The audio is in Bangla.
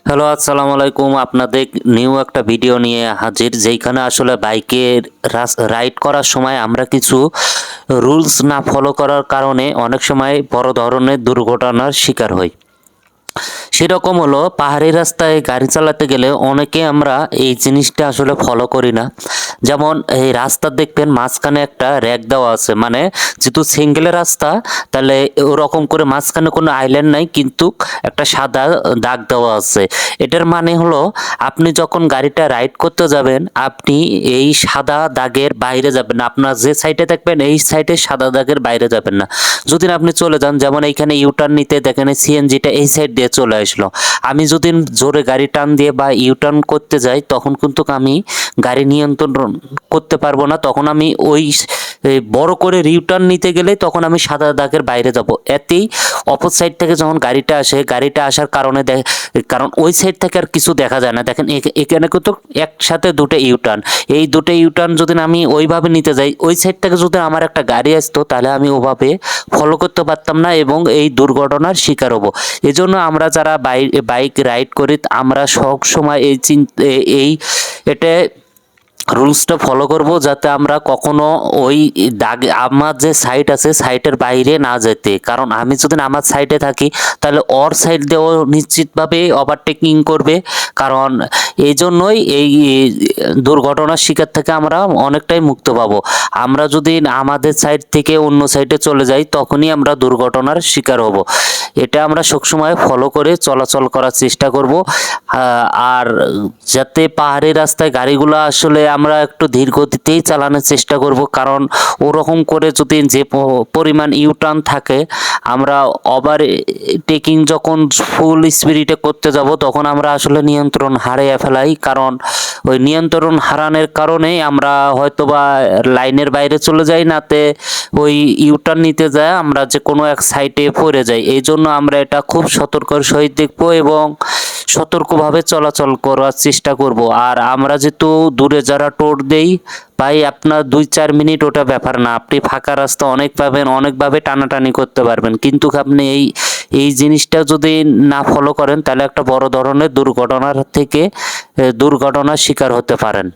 হ্যালো, আসসালামু আলাইকুম। আপনাদের নিউ একটা ভিডিও নিয়ে হাজির, যেইখানে আসলে বাইকের রাইড করার সময় আমরা কিছু রুলস না ফলো করার কারণে অনেক সময় বড় ধরনের দুর্ঘটনার শিকার হই। সেরকম হলো, পাহাড়ি রাস্তায় গাড়ি চালাতে গেলে অনেকে আমরা এই জিনিসটা আসলে ফলো করি না। যেমন এই রাস্তা দেখবেন মাঝখানে একটা র্যাক দেওয়া আছে, মানে যেহেতু সিঙ্গেল রাস্তা, তাহলে ওরকম করে মাঝখানে কোনো আইল্যান্ড নাই, কিন্তু একটা সাদা দাগ দেওয়া আছে। এটার মানে হলো, আপনি যখন গাড়িটা রাইড করতে যাবেন, আপনি এই সাদা দাগের বাইরে যাবেন না। আপনার যে সাইডে থাকবেন এই সাইডে সাদা দাগের বাইরে যাবেন না। যদি আপনি চলে যান, যেমন এইখানে ইউটার্ন নিতে দেখেন সিএনজিটা এই সাইড দিয়ে চলে আসলো, আমি যদি জোরে গাড়ি টান দিয়ে বা ইউটার্ন করতে যাই, তখন কিন্তু আমি গাড়ি নিয়ন্ত্রণ করতে পারবো না। তখন আমি ওই বড় করে রিউটার্ন নিতে গেলে তখন আমি সাদা দাগের বাইরে যাব। এতেই অপর সাইড থেকে যখন গাড়িটা আসে, গাড়িটা আসার কারণে কারণ ওই সাইড থেকে আর কিছু দেখা যায় না। দেখেন এখানে কিন্তু একসাথে দুটো ইউটার্ন, এই দুটো ইউটার্ন যদি আমি ওইভাবে নিতে যাই, ওই সাইড থেকে যদি আমার একটা গাড়ি আসতো, তাহলে আমি ওভাবে ফলো করতে পারতাম না এবং এই দুর্ঘটনার শিকার হব। এজন্য আমরা যারা বাইক রাইড করি, আমরা সব সময় এই এটা রুলসটা ফলো করব, যাতে আমরা কখনো ওই দাগ, আমার যে সাইড আছে সাইডের বাইরে না যেতে। কারণ আমি যদি আমার সাইডে থাকি, তাহলে ওর সাইড দিয়েও নিশ্চিতভাবে ওভারটেকিং করবে। কারণ এই জন্যই এই দুর্ঘটনার শিকার থেকে আমরা অনেকটাই মুক্ত পাবো। আমরা যদি আমাদের সাইড থেকে অন্য সাইডে চলে যাই, তখনই আমরা দুর্ঘটনার শিকার হব। এটা আমরা সবসময় ফলো করে চলাচল করার চেষ্টা করব। আর যাতে পাহাড়ি রাস্তায় গাড়িগুলো আসলে আমরা একটু ধীর গতিতেই চালানোর চেষ্টা করব। কারণ ওরকম করে যদি যে পরিমাণ ইউটার্ন থাকে, আমরা ওভার টেকিং যখন ফুল স্পিডে করতে যাব, তখন আমরা আসলে নিয়ন্ত্রণ হারিয়ে ফেলাই। কারণ ওই নিয়ন্ত্রণ হারানোর কারণেই আমরা হয়তোবা লাইনের বাইরে চলে যাই, নাতে ওই ইউটার্ন নিতে যায় আমরা যে কোনো এক সাইডে পড়ে যাই। এই জন্য আমরা এটা খুব সতর্কর সহিত দেখবো এবং সতর্কভাবে চলাচল করার চেষ্টা করব। আর আমরা যেহেতু দূরে যারা টোর দেই, ভাই আপনার 2-4 মিনিট ওটা ব্যাপার না, আপনি ফাঁকা রাস্তা অনেক পাবেন, অনেকভাবে টানাটানি করতে পারবেন। কিন্তু আপনি এই জিনিসটা যদি না ফলো করেন, তাহলে একটা বড় ধরনের দুর্ঘটনার শিকার হতে পারেন।